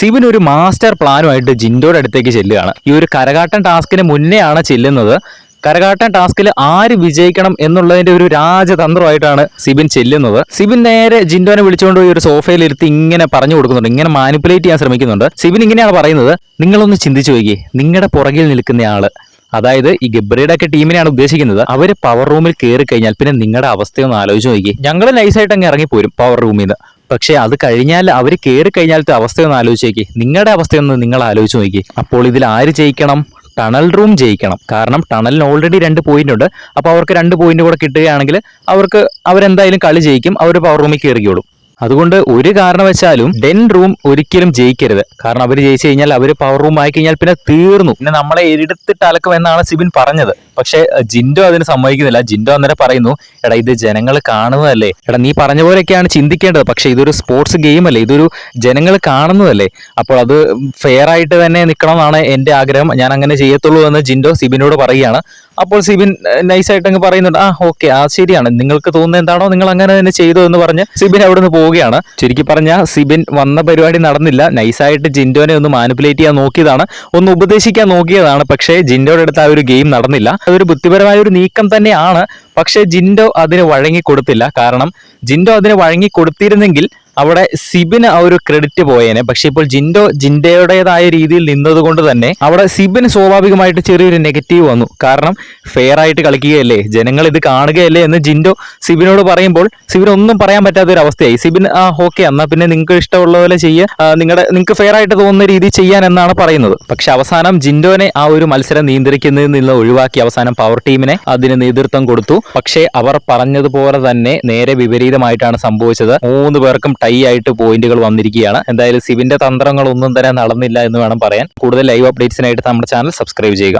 സിബിൻ ഒരു മാസ്റ്റർ പ്ലാനുമായിട്ട് ജിൻഡോയുടെ അടുത്തേക്ക് ചെല്ലുകയാണ്. ഈ ഒരു കരകാട്ടൻ ടാസ്കിന് മുന്നെയാണ് ചെല്ലുന്നത്. കരകാട്ടൻ ടാസ്കിൽ ആര് വിജയിക്കണം എന്നുള്ളതിന്റെ ഒരു രാജതന്ത്രമായിട്ടാണ് സിബിൻ ചെല്ലുന്നത്. സിബിൻ നേരെ ജിൻഡോനെ വിളിച്ചുകൊണ്ട് പോയി ഒരു സോഫയിലിരുത്തി ഇങ്ങനെ പറഞ്ഞു കൊടുക്കുന്നുണ്ട്, ഇങ്ങനെ മാനിപ്പുലേറ്റ് ചെയ്യാൻ ശ്രമിക്കുന്നുണ്ട്. സിബിൻ ഇങ്ങനെയാണ് പറയുന്നത്, നിങ്ങളൊന്ന് ചിന്തിച്ചു നോക്കിയേ, നിങ്ങളുടെ പുറകിൽ നിൽക്കുന്നയാള്, അതായത് ഈ ഗബ്രിയുടെ ഒക്കെ ടീമിനെയാണ് ഉദ്ദേശിക്കുന്നത്, അവര് പവർ റൂമിൽ കയറി കഴിഞ്ഞാൽ പിന്നെ നിങ്ങളുടെ അവസ്ഥയൊന്ന് ആലോചിച്ച് നോക്കി. ഞങ്ങൾ നൈസായിട്ട് അങ്ങ് ഇറങ്ങിപ്പോരും പവർ റൂമിൽ നിന്ന്. പക്ഷെ അത് കഴിഞ്ഞാൽ അവർ കയറി കഴിഞ്ഞാലത്തെ അവസ്ഥയൊന്ന് ആലോചിച്ച് നോക്കി, നിങ്ങളുടെ അവസ്ഥയൊന്ന് നിങ്ങൾ ആലോചിച്ച് നോക്കി. അപ്പോൾ ഇതിൽ ആര് ജയിക്കണം? ടണൽ റൂം ജയിക്കണം. കാരണം ടണലിന് ഓൾറെഡി 2 പോയിന്റ് ഉണ്ട്. അപ്പോൾ അവർക്ക് 2 പോയിന്റ് കൂടെ കിട്ടുകയാണെങ്കിൽ അവരെന്തായാലും കളി ജയിക്കും, അവർ പവർ റൂമിൽ കയറിക്കോളും. അതുകൊണ്ട് ഒരു കാരണവശാലും ഡെൻ റൂം ഒരിക്കലും ജയിക്കരുത്. കാരണം അവർ ജയിച്ചു കഴിഞ്ഞാൽ അവർ പവർ റൂം ആയി കഴിഞ്ഞാൽ പിന്നെ തീർന്നു, പിന്നെ നമ്മളെ എടുത്തിട്ട് അലക്കും എന്നാണ് സിബിൻ പറഞ്ഞത്. പക്ഷെ ജിൻഡോ അതിന് സമ്മതിക്കുന്നില്ല. ജിൻഡോ അന്നേരം പറയുന്നു, എടാ ഇത് ജനങ്ങൾ കാണുന്നതല്ലേ, എടാ നീ പറഞ്ഞ പോലെയൊക്കെയാണ് ചിന്തിക്കേണ്ടത്, പക്ഷെ ഇതൊരു സ്പോർട്സ് ഗെയിം അല്ലേ, ഇതൊരു ജനങ്ങൾ കാണുന്നതല്ലേ, അപ്പോൾ അത് ഫെയർ ആയിട്ട് തന്നെ നിൽക്കണം എന്നാണ് എൻ്റെ ആഗ്രഹം, ഞാൻ അങ്ങനെ ചെയ്യത്തുള്ളൂ എന്ന് ജിൻഡോ സിബിനോട് പറയുകയാണ്. അപ്പോൾ സിബിൻ നൈസായിട്ട് അങ്ങ് പറയുന്നുണ്ട്, ഓക്കെ, ശരിയാണ്, നിങ്ങൾക്ക് തോന്നുന്നത് എന്താണോ നിങ്ങൾ അങ്ങനെ തന്നെ ചെയ്തു എന്ന് പറഞ്ഞ് സിബിൻ അവിടെ നിന്ന് പോവുകയാണ്. ചുരുക്കി പറഞ്ഞാൽ സിബിൻ വന്ന പരിപാടി നടന്നില്ല. നൈസായിട്ട് ജിൻഡോനെ ഒന്ന് മാനിപ്പുലേറ്റ് ചെയ്യാൻ നോക്കിയതാണ്, ഒന്ന് ഉപദേശിക്കാൻ നോക്കിയതാണ്. പക്ഷേ ജിൻഡോയുടെ അടുത്ത് ആ ഒരു ഗെയിം നടന്നില്ല. അതൊരു ബുദ്ധിപരമായ ഒരു നീക്കം തന്നെയാണ്. പക്ഷേ ജിൻഡോ അതിന് വഴങ്ങിക്കൊടുത്തില്ല. കാരണം ജിൻഡോ അതിന് വഴങ്ങിക്കൊടുത്തിരുന്നെങ്കിൽ അവിടെ സിബിന് ആ ഒരു ക്രെഡിറ്റ് പോയേനെ. പക്ഷെ ഇപ്പോൾ ജിൻഡോയുടേതായ രീതിയിൽ നിന്നതുകൊണ്ട് തന്നെ അവിടെ സിബിന് സ്വാഭാവികമായിട്ട് ചെറിയൊരു നെഗറ്റീവ് വന്നു. കാരണം ഫെയർ ആയിട്ട് കളിക്കുകയല്ലേ, ജനങ്ങൾ ഇത് കാണുകയല്ലേ എന്ന് ജിൻഡോ സിബിനോട് പറയുമ്പോൾ സിബിന് ഒന്നും പറയാൻ പറ്റാത്ത ഒരു അവസ്ഥയായി. സിബിൻ ഓക്കെ, എന്നാൽ പിന്നെ നിങ്ങൾക്ക് ഇഷ്ടമുള്ള പോലെ നിങ്ങൾക്ക് ഫെയർ ആയിട്ട് തോന്നുന്ന രീതി ചെയ്യാൻ എന്നാണ് പറയുന്നത്. പക്ഷെ അവസാനം ജിൻഡോനെ ആ ഒരു മത്സരം നിയന്ത്രിക്കുന്നതിൽ നിന്ന് ഒഴിവാക്കി അവസാനം പവർ ടീമിനെ അതിന് നേതൃത്വം കൊടുത്തു. പക്ഷേ അവർ പറഞ്ഞതുപോലെ തന്നെ നേരെ വിപരീതമായിട്ടാണ് സംഭവിച്ചത്. 3 പേർക്കും ടൈ ആയിട്ട് പോയിന്റുകൾ വന്നിരിക്കുകയാണ്. എന്തായാലും സിബിന്റെ തന്ത്രങ്ങൾ ഒന്നും തന്നെ നടന്നില്ല എന്ന് വേണം പറയാൻ. കൂടുതൽ ലൈവ് അപ്ഡേറ്റ്സിനായിട്ട് നമ്മുടെ ചാനൽ സബ്സ്ക്രൈബ് ചെയ്യുക.